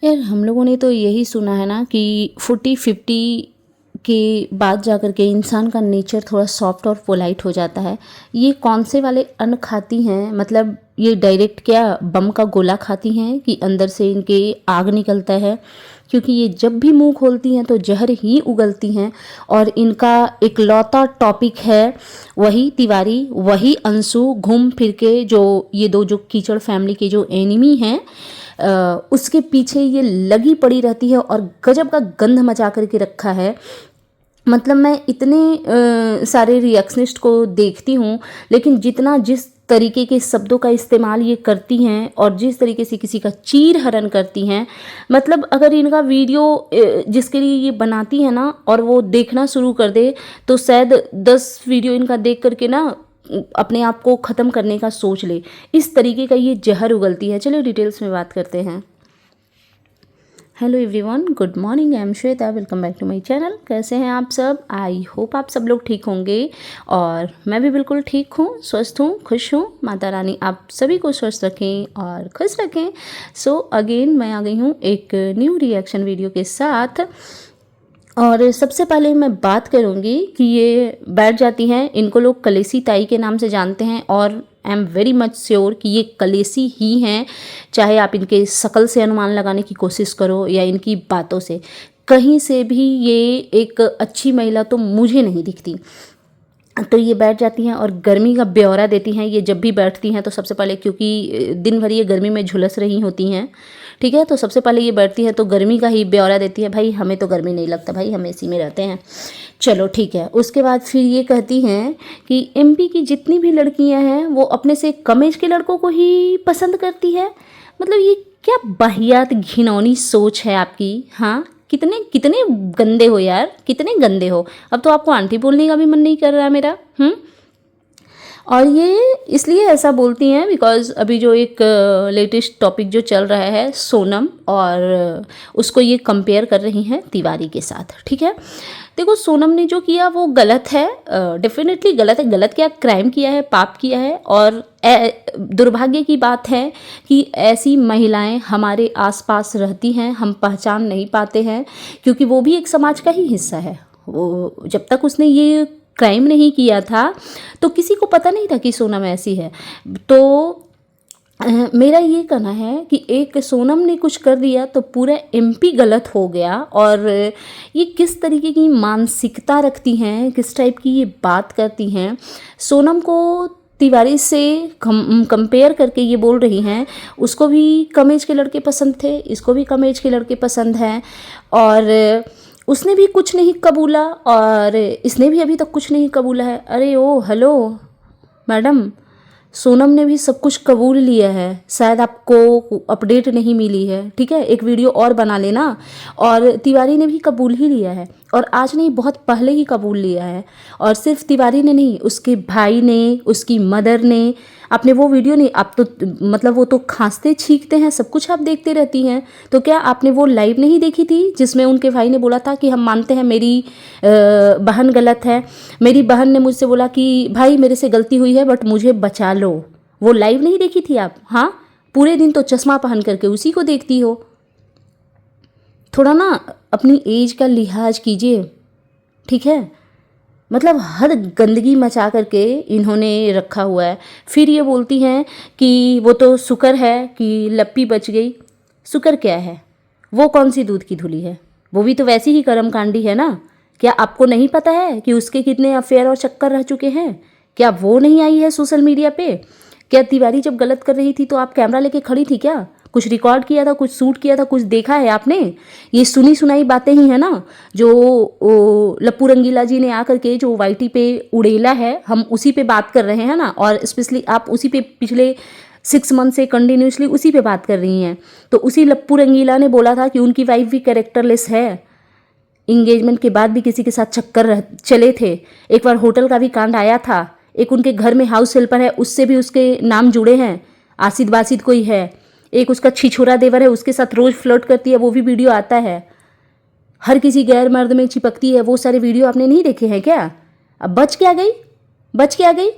यार हम लोगों ने तो यही सुना है ना कि 40-50 के बाद जाकर के इंसान का नेचर थोड़ा सॉफ्ट और पोलाइट हो जाता है। ये कौन से वाले अन्न खाती हैं, मतलब ये डायरेक्ट क्या बम का गोला खाती हैं कि अंदर से इनके आग निकलता है? क्योंकि ये जब भी मुंह खोलती हैं तो जहर ही उगलती हैं। और इनका इकलौता टॉपिक है वही तिवारी, वही अंशु, घूम फिर के जो ये दो जो कीचड़ फैमिली के जो एनिमी हैं उसके पीछे ये लगी पड़ी रहती है और गजब का गंध मचा करके रखा है। मतलब मैं इतने सारे रिएक्शनिस्ट को देखती हूँ, लेकिन जिस तरीके के शब्दों का इस्तेमाल ये करती हैं और जिस तरीके से किसी का चीर हरण करती हैं, मतलब अगर इनका वीडियो जिसके लिए ये बनाती है ना और वो देखना शुरू कर दे तो शायद 10 वीडियो इनका देख करके ना अपने आप को ख़त्म करने का सोच ले। इस तरीके का ये जहर उगलती है। चलो डिटेल्स में बात करते हैं। Hello everyone, good morning, I am Shweta, welcome back to my channel. कैसे हैं आप सब? आई होप आप सब लोग ठीक होंगे और मैं भी बिल्कुल ठीक हूँ, स्वस्थ हूँ, खुश हूँ। माता रानी आप सभी को स्वस्थ रखें और खुश रखें। सो अगेन मैं आ गई हूँ एक न्यू रिएक्शन वीडियो के साथ। और सबसे पहले मैं बात करूँगी कि ये बैठ जाती हैं, इनको लोग कलेसी ताई के नाम से जानते हैं और I am very much sure कि ये कलेसी ही हैं। चाहे आप इनके शक्ल से अनुमान लगाने की कोशिश करो या इनकी बातों से, कहीं से भी ये एक अच्छी महिला तो मुझे नहीं दिखती। तो ये बैठ जाती हैं और गर्मी का ब्यौरा देती हैं। ये जब भी बैठती हैं तो सबसे पहले, क्योंकि दिन भर ये गर्मी में झुलस रही होती हैं, ठीक है, तो सबसे पहले ये बैठती है तो गर्मी का ही ब्यौरा देती है। भाई हमें तो गर्मी नहीं लगता, भाई हम एसी में रहते हैं। चलो ठीक है। उसके बाद फिर ये कहती हैं कि एमपी की जितनी भी लड़कियां हैं वो अपने से कम एज के लड़कों को ही पसंद करती है। मतलब ये क्या वाहियात घिनौनी सोच है आपकी। हाँ, कितने कितने गंदे हो यार, कितने गंदे हो। अब तो आपको आंटी बोलने का भी मन नहीं कर रहा मेरा। और ये इसलिए ऐसा बोलती हैं बिकॉज़ अभी जो एक लेटेस्ट टॉपिक जो चल रहा है सोनम, और उसको ये कंपेयर कर रही हैं तिवारी के साथ, ठीक है। देखो सोनम ने जो किया वो गलत है, डेफिनेटली गलत है। गलत क्या, क्राइम किया है, पाप किया है। और दुर्भाग्य की बात है कि ऐसी महिलाएं हमारे आसपास रहती हैं, हम पहचान नहीं पाते हैं, क्योंकि वो भी एक समाज का ही हिस्सा है। वो जब तक उसने ये क्राइम नहीं किया था तो किसी को पता नहीं था कि सोनम ऐसी है। तो मेरा ये कहना है कि एक सोनम ने कुछ कर दिया तो पूरा एमपी गलत हो गया। और ये किस तरीके की मानसिकता रखती हैं, किस टाइप की ये बात करती हैं, सोनम को तिवारी से कंपेयर करके ये बोल रही हैं। उसको भी कम एज के लड़के पसंद थे, इसको भी कम एज के लड़के पसंद हैं, और उसने भी कुछ नहीं कबूला और इसने भी अभी तक कुछ नहीं कबूला है। अरे ओ हेलो मैडम, सोनम ने भी सब कुछ कबूल लिया है, शायद आपको अपडेट नहीं मिली है, ठीक है। एक वीडियो और बना लेना। और तिवारी ने भी कबूल ही लिया है, और आज नहीं बहुत पहले ही कबूल लिया है। और सिर्फ तिवारी ने नहीं, उसके भाई ने, उसकी मदर ने। आपने वो वीडियो नहीं, आप तो मतलब वो तो खांसते छींकते हैं, सब कुछ आप देखते रहती हैं, तो क्या आपने वो लाइव नहीं देखी थी जिसमें उनके भाई ने बोला था कि हम मानते हैं मेरी बहन गलत है। मेरी बहन ने मुझसे बोला कि भाई मेरे से गलती हुई है बट मुझे बचा लो। वो लाइव नहीं देखी थी आप? हाँ, पूरे दिन तो चश्मा पहन करके उसी को देखती हो। थोड़ा ना अपनी एज का लिहाज कीजिए, ठीक है। मतलब हर गंदगी मचा करके इन्होंने रखा हुआ है। फिर ये बोलती हैं कि वो तो शुक्र है कि लप्पी बच गई। शुक्र क्या है? वो कौन सी दूध की धुली है? वो भी तो वैसी ही कर्मकांडी है ना। क्या आपको नहीं पता है कि उसके कितने अफेयर और चक्कर रह चुके हैं? क्या वो नहीं आई है सोशल मीडिया पे? क्या तिवारी जब गलत कर रही थी तो आप कैमरा लेके खड़ी थी क्या? कुछ रिकॉर्ड किया था, कुछ शूट किया था, कुछ देखा है आपने? ये सुनी सुनाई बातें ही है ना जो लप्पू रंगीला जी ने आकर के जो वाईटी पे उड़ेला है, हम उसी पे बात कर रहे हैं ना। और स्पेशली आप उसी पे पिछले 6 मंथ से कंटिन्यूसली उसी पे बात कर रही हैं। तो उसी लप्पू रंगीला ने बोला था कि उनकी वाइफ भी कैरेक्टरलेस है, इंगेजमेंट के बाद भी किसी के साथ चक्कर चले थे। एक बार होटल का भी कांड आया था, एक उनके घर में हाउस हेल्पर है, उससे भी उसके नाम जुड़े हैं, आसिद बासिद कोई है। एक उसका छिछोरा देवर है, उसके साथ रोज फ्लर्ट करती है, वो भी वीडियो आता है। हर किसी गैर मर्द में चिपकती है, वो सारे वीडियो आपने नहीं देखे हैं क्या? अब बच क्या गई? बच क्या गई?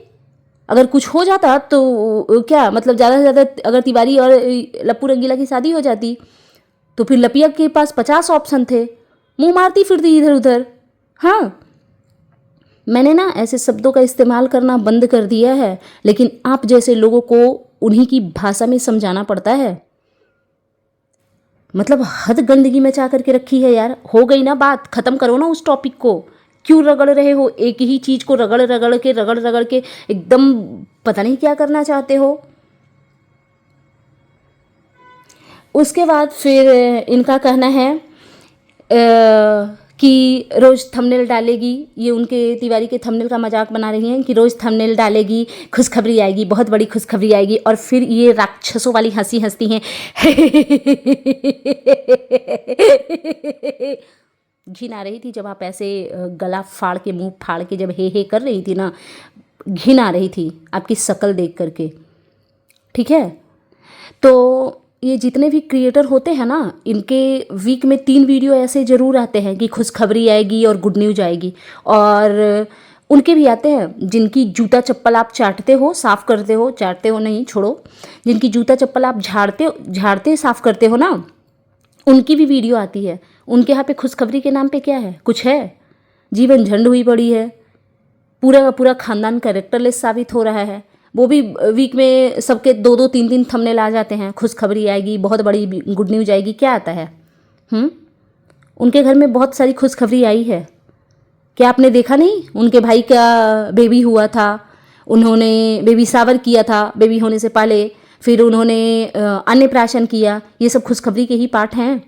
अगर कुछ हो जाता तो क्या मतलब ज़्यादा से ज़्यादा अगर तिवारी और लप्पू रंगीला की शादी हो जाती तो फिर लपिया के पास 50 ऑप्शन थे, मुंह मारती फिरती इधर उधर। हाँ, मैंने ना ऐसे शब्दों का इस्तेमाल करना बंद कर दिया है, लेकिन आप जैसे लोगों को उन्हीं की भाषा में समझाना पड़ता है। मतलब हद गंदगी मचा करके रखी है यार। हो गई ना बात, ख़त्म करो ना उस टॉपिक को। क्यों रगड़ रहे हो एक ही चीज़ को, रगड़ के एकदम पता नहीं क्या करना चाहते हो। उसके बाद फिर इनका कहना है कि रोज़ थंबनेल डालेगी, ये उनके तिवारी के थंबनेल का मजाक बना रही हैं कि रोज़ थंबनेल डालेगी, खुशखबरी आएगी, बहुत बड़ी खुशखबरी आएगी। और फिर ये राक्षसों वाली हंसी हंसती हैं। घिन आ रही थी जब आप ऐसे गला फाड़ के, मुंह फाड़ के जब हे कर रही थी ना, घिन आ रही थी आपकी शक्ल देख करके। ठीक है, तो ये जितने भी क्रिएटर होते हैं ना, इनके वीक में 3 वीडियो ऐसे ज़रूर आते हैं कि खुशखबरी आएगी और गुड न्यूज़ आएगी। और उनके भी आते हैं जिनकी जूता चप्पल आप चाटते हो, साफ़ करते हो, चाटते हो नहीं छोड़ो, जिनकी जूता चप्पल आप झाड़ते साफ़ करते हो ना, उनकी भी वीडियो आती है। उनके यहाँ पे खुशखबरी के नाम पे क्या है? कुछ है? जीवन झंड हुई पड़ी है, पूरा का पूरा खानदान कैरेक्टरलेस साबित हो रहा है। वो भी वीक में सबके 2-2 3-3 थंबनेल आ जाते हैं, खुशखबरी आएगी, बहुत बड़ी गुड न्यूज़ आएगी। क्या आता है? उनके घर में बहुत सारी खुशखबरी आई है। क्या आपने देखा नहीं? उनके भाई का बेबी हुआ था, उन्होंने बेबी शावर किया था बेबी होने से पहले, फिर उन्होंने अन्नप्राशन किया। ये सब खुशखबरी के ही पार्ट हैं।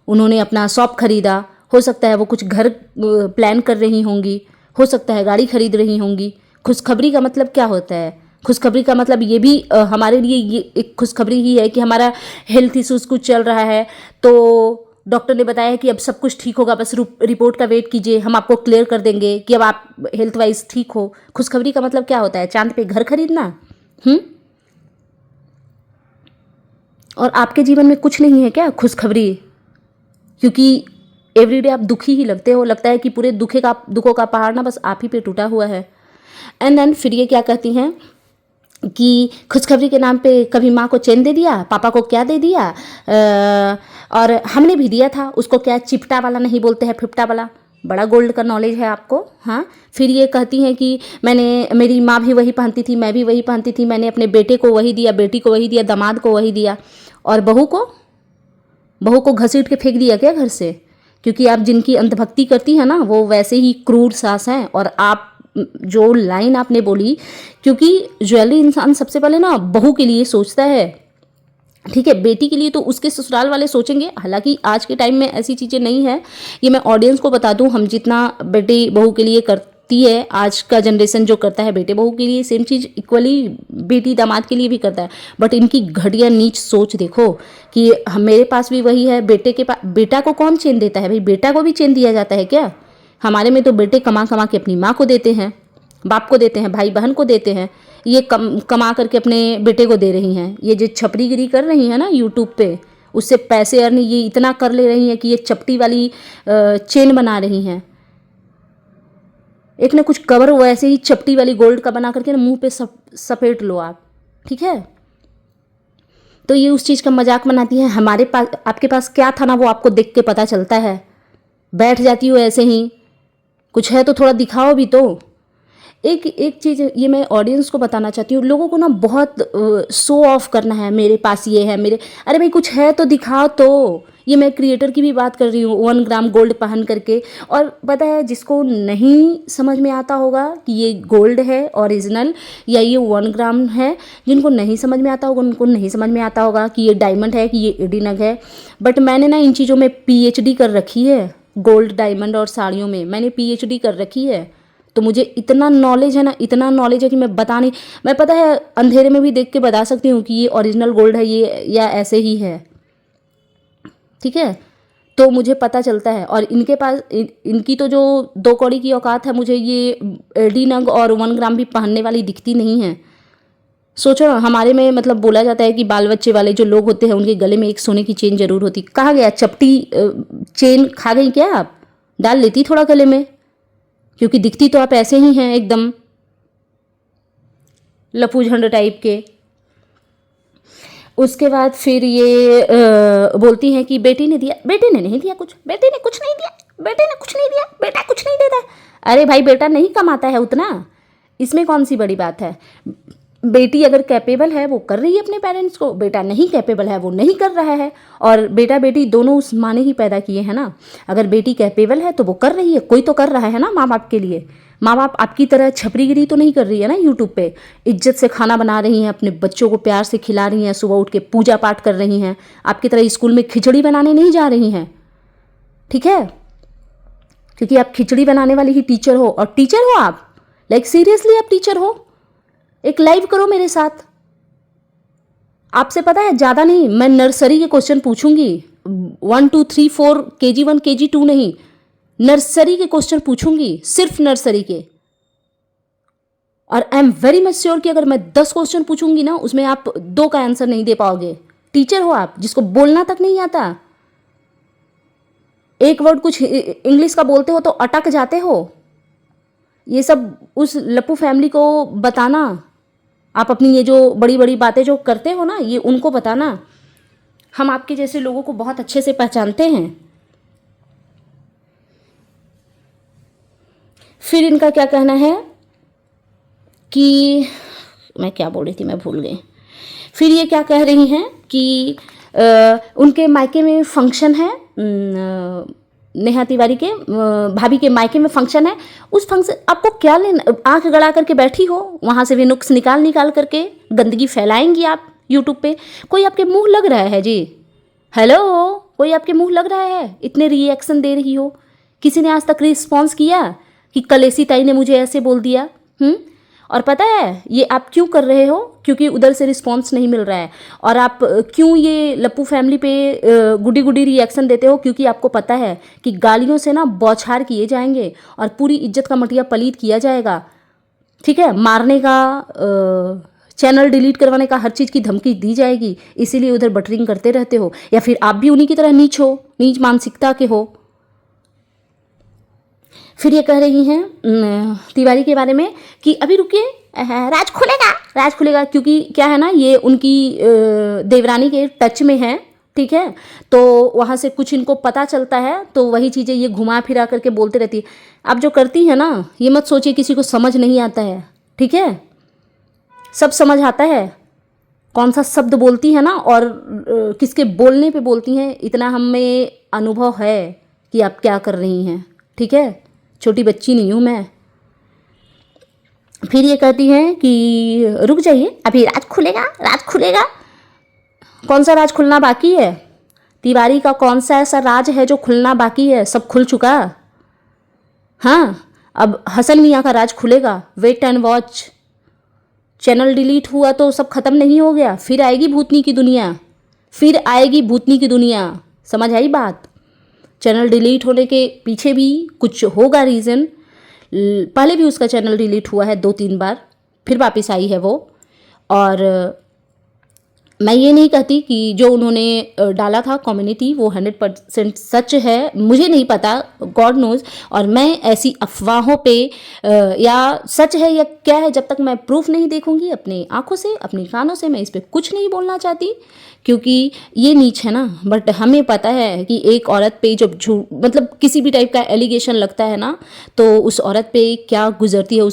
उन्होंने अपना शॉप खरीदा, हो सकता है वो कुछ घर प्लान कर रही होंगी, हो सकता है गाड़ी खरीद रही होंगी। खुशखबरी का मतलब क्या होता है? खुशखबरी का मतलब ये भी हमारे लिए ये एक खुशखबरी ही है कि हमारा हेल्थ इश्यूज़ कुछ चल रहा है, तो डॉक्टर ने बताया कि अब सब कुछ ठीक होगा, बस रिपोर्ट का वेट कीजिए, हम आपको क्लियर कर देंगे कि अब आप हेल्थ वाइज ठीक हो। खुशखबरी का मतलब क्या होता है? चांद पे घर खरीदना? और आपके जीवन में कुछ नहीं है क्या खुशखबरी? क्योंकि एवरीडे आप दुखी ही लगते हो, लगता है कि पूरे दुखों का पहाड़ ना बस आप ही पे टूटा हुआ है। एंड देन फिर ये क्या कहती हैं कि खुशखबरी के नाम पे कभी माँ को चेन दे दिया, पापा को क्या दे दिया, और हमने भी दिया था उसको, क्या चिपटा वाला नहीं बोलते हैं, फिपटा वाला। बड़ा गोल्ड का नॉलेज है आपको। हाँ, फिर ये कहती हैं कि मेरी माँ भी वही पहनती थी, मैं भी वही पहनती थी, मैंने अपने बेटे को वही दिया, बेटी को वही दिया, दामाद को वही दिया, और बहू को घसीट के फेंक दिया क्या घर से? क्योंकि आप जिनकी अंधभक्ति करती हैं ना, वो वैसे ही क्रूर सास हैं। और आप जो लाइन आपने बोली, क्योंकि ज्वेलरी इंसान सबसे पहले ना बहू के लिए सोचता है, ठीक है, बेटी के लिए तो उसके ससुराल वाले सोचेंगे। हालांकि आज के टाइम में ऐसी चीज़ें नहीं है, ये मैं ऑडियंस को बता दूं, हम जितना बेटी बहू के लिए करती है, आज का जनरेशन जो करता है बेटे बहू के लिए, सेम चीज़ इक्वली बेटी दामाद के लिए भी करता है। बट इनकी घटिया नीच सोच देखो कि मेरे पास भी वही है, बेटे के पास। बेटा को कौन चेन देता है भाई? बेटा को भी चेन दिया जाता है क्या? हमारे में तो बेटे कमा कमा के अपनी माँ को देते हैं, बाप को देते हैं, भाई बहन को देते हैं। ये कमा करके अपने बेटे को दे रही हैं। ये जो छपरीगिरी कर रही हैं ना यूट्यूब पे, उससे पैसे अर्न ये इतना कर ले रही हैं कि ये चपटी वाली चेन बना रही हैं। एक ना कुछ कवर वैसे ही चपटी वाली गोल्ड का बना करके ना मुंह पे सपेट लो आप, ठीक है। तो ये उस चीज़ का मजाक बनाती है। हमारे पास, आपके पास क्या था ना, वो आपको देख के पता चलता है। बैठ जाती हो ऐसे ही, कुछ है तो थोड़ा दिखाओ भी तो। एक चीज़ ये मैं ऑडियंस को बताना चाहती हूँ, लोगों को ना बहुत शो ऑफ करना है, मेरे पास ये है, मेरे, अरे भाई कुछ है तो दिखाओ तो। ये मैं क्रिएटर की भी बात कर रही हूँ, 1 ग्राम गोल्ड पहन करके। और पता है, जिसको नहीं समझ में आता होगा कि ये गोल्ड है ओरिजिनल या ये 1 ग्राम है, जिनको नहीं समझ में आता होगा उनको नहीं समझ में आता होगा कि ये डायमंड है कि ये एडी नग है। बट मैंने ना इन चीज़ों में PhD कर रखी है, गोल्ड डायमंड और साड़ियों में मैंने PhD कर रखी है। तो मुझे इतना नॉलेज है ना, इतना नॉलेज है कि मैं बता नहीं, मैं पता है अंधेरे में भी देख के बता सकती हूँ कि ये ओरिजिनल गोल्ड है ये या ऐसे ही है, ठीक है। तो मुझे पता चलता है। और इनके पास इनकी तो जो 2 कौड़ी की औकात है, मुझे ये एडी नग और 1 ग्राम भी पहनने वाली दिखती नहीं है। सोचो ना, हमारे में मतलब बोला जाता है कि बाल बच्चे वाले जो लोग होते हैं उनके गले में एक सोने की चेन जरूर होती। कहाँ गया चपटी चेन? खा गई क्या आप? डाल लेती थोड़ा गले में, क्योंकि दिखती तो आप ऐसे ही हैं, एकदम लपू झंड टाइप के। उसके बाद फिर ये बोलती हैं कि बेटी ने दिया, बेटे ने नहीं दिया कुछ, बेटे ने कुछ नहीं दिया, बेटे ने कुछ नहीं दिया, बेटा कुछ नहीं देता है। अरे भाई बेटा नहीं कमाता है उतना, इसमें कौन सी बड़ी बात है। बेटी अगर कैपेबल है वो कर रही है अपने पेरेंट्स को, बेटा नहीं कैपेबल है वो नहीं कर रहा है। और बेटा बेटी दोनों उस माँ ने ही पैदा किए हैं ना। अगर बेटी कैपेबल है तो वो कर रही है, कोई तो कर रहा है ना माँ बाप के लिए। माँ बाप आपकी तरह छपरीगिरी तो नहीं कर रही है ना यूट्यूब पे, इज्जत से खाना बना रही हैं, अपने बच्चों को प्यार से खिला रही हैं, सुबह उठ के पूजा पाठ कर रही हैं। आपकी तरह स्कूल में खिचड़ी बनाने नहीं जा रही हैं, ठीक है, क्योंकि आप खिचड़ी बनाने वाली ही टीचर हो। और टीचर हो आप, लाइक सीरियसली आप टीचर हो। एक लाइव करो मेरे साथ। आपसे पता है ज़्यादा नहीं, मैं नर्सरी के क्वेश्चन पूछूंगी, 1 2 3 4 KG 1 KG 2 नहीं, नर्सरी के क्वेश्चन पूछूंगी, सिर्फ नर्सरी के। और I am very much sure कि अगर मैं 10 क्वेश्चन पूछूंगी ना, उसमें आप 2 का आंसर नहीं दे पाओगे। टीचर हो आप, जिसको बोलना तक नहीं आता, एक वर्ड कुछ इंग्लिश का बोलते हो तो अटक जाते हो। ये सब उस लप्पू फैमिली को बताना। आप अपनी ये जो बड़ी बड़ी बातें जो करते हो ना, ये उनको बताना। हम आपके जैसे लोगों को बहुत अच्छे से पहचानते हैं। फिर इनका क्या कहना है कि, मैं क्या बोल रही थी मैं भूल गई। फिर ये क्या कह रही हैं कि उनके मायके में फंक्शन है, नेहा तिवारी के भाभी के मायके में फंक्शन है। उस फंक्शन आपको क्या लेना, आंख गड़ा करके बैठी हो, वहाँ से भी नुक्स निकाल निकाल करके गंदगी फैलाएंगी आप यूट्यूब पे। कोई आपके मुंह लग रहा है जी, हेलो, कोई आपके मुंह लग रहा है, इतने रिएक्शन दे रही हो। किसी ने आज तक रिस्पॉन्स किया कि कलेसी ताई ने मुझे ऐसे बोल दिया? और पता है ये आप क्यों कर रहे हो? क्योंकि उधर से रिस्पॉन्स नहीं मिल रहा है। और आप क्यों ये लप्पू फैमिली पे गुडी गुडी रिएक्शन देते हो? क्योंकि आपको पता है कि गालियों से ना बौछार किए जाएंगे और पूरी इज्जत का मटिया पलीत किया जाएगा, ठीक है, मारने का, चैनल डिलीट करवाने का, हर चीज़ की धमकी दी जाएगी। इसीलिए उधर बटरिंग करते रहते हो, या फिर आप भी उन्हीं की तरह नीच हो, नीच मानसिकता के हो। फिर ये कह रही हैं तिवारी के बारे में कि अभी रुकिए, राज खुलेगा, राज खुलेगा, क्योंकि क्या है ना, ये उनकी देवरानी के टच में है, ठीक है, तो वहाँ से कुछ इनको पता चलता है, तो वही चीज़ें ये घुमा फिरा करके बोलते रहती है। आप जो करती है ना, ये मत सोचिए किसी को समझ नहीं आता है, ठीक है, सब समझ आता है। कौन सा शब्द बोलती है ना, और किसके बोलने पे बोलती हैं, इतना हमें अनुभव है कि आप क्या कर रही हैं, ठीक है, छोटी बच्ची नहीं हूँ मैं। फिर ये कहती हैं कि रुक जाइए, अभी राज खुलेगा, राज खुलेगा। कौन सा राज खुलना बाकी है? तिवारी का कौन सा ऐसा राज है जो खुलना बाकी है? सब खुल चुका। हाँ, अब हसन मियाँ का राज खुलेगा, wait and watch. Channel delete हुआ तो सब खत्म नहीं हो गया, फिर आएगी भूतनी की दुनिया, फिर आएगी भूतनी की दुनिया। समझ आई बात? चैनल डिलीट होने के पीछे भी कुछ होगा रीज़न। पहले भी उसका चैनल डिलीट हुआ है 2-3 बार, फिर वापस आई है वो। और मैं ये नहीं कहती कि जो उन्होंने डाला था कम्युनिटी वो 100% सच है, मुझे नहीं पता, गॉड नोज। और मैं ऐसी अफवाहों पे या सच है या क्या है, जब तक मैं प्रूफ नहीं देखूंगी अपनी आंखों से, अपनी कानों से, मैं इस पर कुछ नहीं बोलना चाहती, क्योंकि ये नीच है ना। बट हमें पता है कि एक औरत पे जब झूठ, मतलब किसी भी टाइप का एलिगेशन लगता है ना, तो उस औरत पे क्या गुजरती है,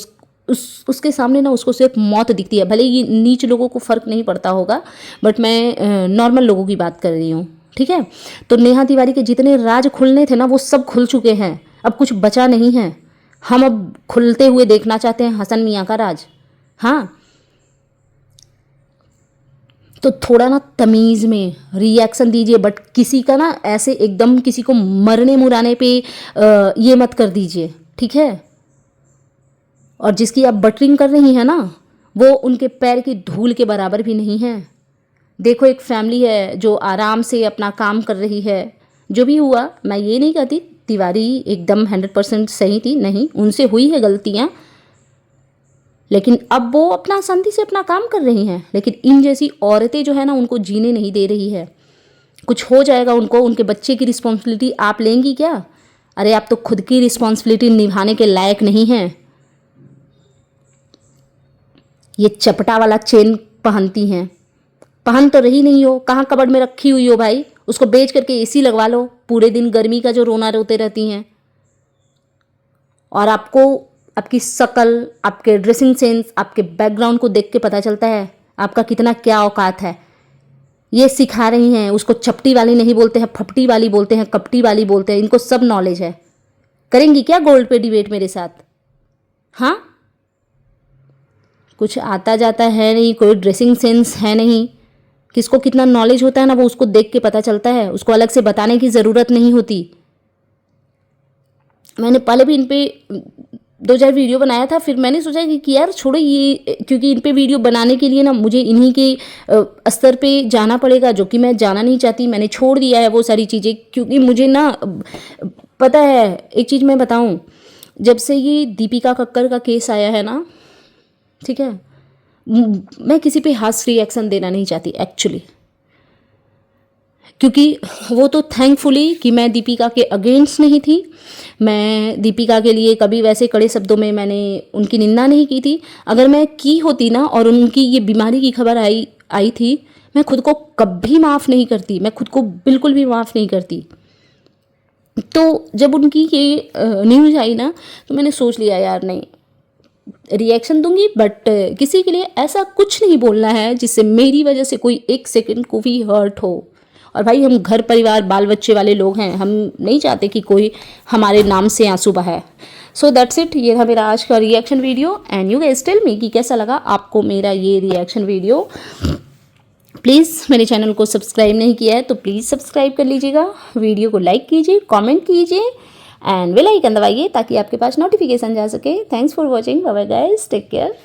उसके सामने ना उसको सिर्फ मौत दिखती है। भले ये नीच लोगों को फ़र्क नहीं पड़ता होगा, बट मैं नॉर्मल लोगों की बात कर रही हूँ, ठीक है। तो नेहा तिवारी के जितने राज खुलने थे ना, वो सब खुल चुके हैं, अब कुछ बचा नहीं है। हम अब खुलते हुए देखना चाहते हैं हसन मियाँ का राज। हाँ, तो थोड़ा ना तमीज़ में रिएक्शन दीजिए, बट किसी का ना ऐसे एकदम किसी को मरने मुराने पे ये मत कर दीजिए, ठीक है। और जिसकी आप बटरिंग कर रही हैं ना, वो उनके पैर की धूल के बराबर भी नहीं है। देखो, एक फैमिली है जो आराम से अपना काम कर रही है। जो भी हुआ, मैं ये नहीं कहती तिवारी एकदम 100% सही थी, नहीं, उनसे हुई है गलतियाँ, लेकिन अब वो अपना संधि से अपना काम कर रही हैं। लेकिन इन जैसी औरतें जो है ना, उनको जीने नहीं दे रही है। कुछ हो जाएगा उनको, उनके बच्चे की रिस्पॉन्सिबिलिटी आप लेंगी क्या? अरे आप तो खुद की रिस्पॉन्सिबिलिटी निभाने के लायक नहीं हैं। ये चपटा वाला चेन पहनती हैं, पहन तो रही नहीं हो, कहाँ कबर्ड में रखी हुई हो भाई, उसको बेच करके एसी लगवा लो, पूरे दिन गर्मी का जो रोना रोते रहती हैं। और आपको आपकी शक्ल, आपके ड्रेसिंग सेंस, आपके बैकग्राउंड को देख के पता चलता है आपका कितना क्या औकात है। ये सिखा रही हैं, उसको चपटी वाली नहीं बोलते हैं, फपटी वाली बोलते हैं, कपटी वाली बोलते हैं, इनको सब नॉलेज है। करेंगी क्या गोल्ड पे डिबेट मेरे साथ? हाँ, कुछ आता जाता है नहीं, कोई ड्रेसिंग सेंस है नहीं। किसको कितना नॉलेज होता है ना, वो उसको देख के पता चलता है, उसको अलग से बताने की ज़रूरत नहीं होती। मैंने पहले भी इन पे 2-4 वीडियो बनाया था, फिर मैंने सोचा कि यार छोड़ो ये, क्योंकि इन पे वीडियो बनाने के लिए ना मुझे इन्हीं के स्तर पे जाना पड़ेगा, जो कि मैं जाना नहीं चाहती। मैंने छोड़ दिया है वो सारी चीज़ें, क्योंकि मुझे ना पता है, एक चीज़ मैं बताऊं, जब से ये दीपिका कक्कर का केस आया है ना, ठीक है, मैं किसी पे हार्श रिएक्शन देना नहीं चाहती एक्चुअली, क्योंकि वो तो थैंकफुली कि मैं दीपिका के अगेंस्ट नहीं थी। मैं दीपिका के लिए कभी वैसे कड़े शब्दों में मैंने उनकी निंदा नहीं की थी। अगर मैं की होती ना, और उनकी ये बीमारी की खबर आई थी, मैं खुद को कभी माफ़ नहीं करती, मैं खुद को बिल्कुल भी माफ़ नहीं करती। तो जब उनकी ये न्यूज़ आई ना, तो मैंने सोच लिया यार नहीं, रिएक्शन दूंगी, बट किसी के लिए ऐसा कुछ नहीं बोलना है जिससे मेरी वजह से कोई एक सेकंड को भी हर्ट हो। और भाई हम घर परिवार बाल बच्चे वाले लोग हैं, हम नहीं चाहते कि कोई हमारे नाम से आंसू बहाए। सो दैट्स इट, ये था मेरा आज का reaction video. And you guys tell me कि कैसा लगा आपको मेरा ये रिएक्शन वीडियो। प्लीज़ मेरे चैनल को सब्सक्राइब नहीं किया है तो प्लीज़ सब्सक्राइब कर लीजिएगा, वीडियो को लाइक कीजिए, कमेंट कीजिए एंड बेल आइकन दबाइए ताकि आपके पास नोटिफिकेशन जा सके। Thanks for watching, bye bye guys, take care.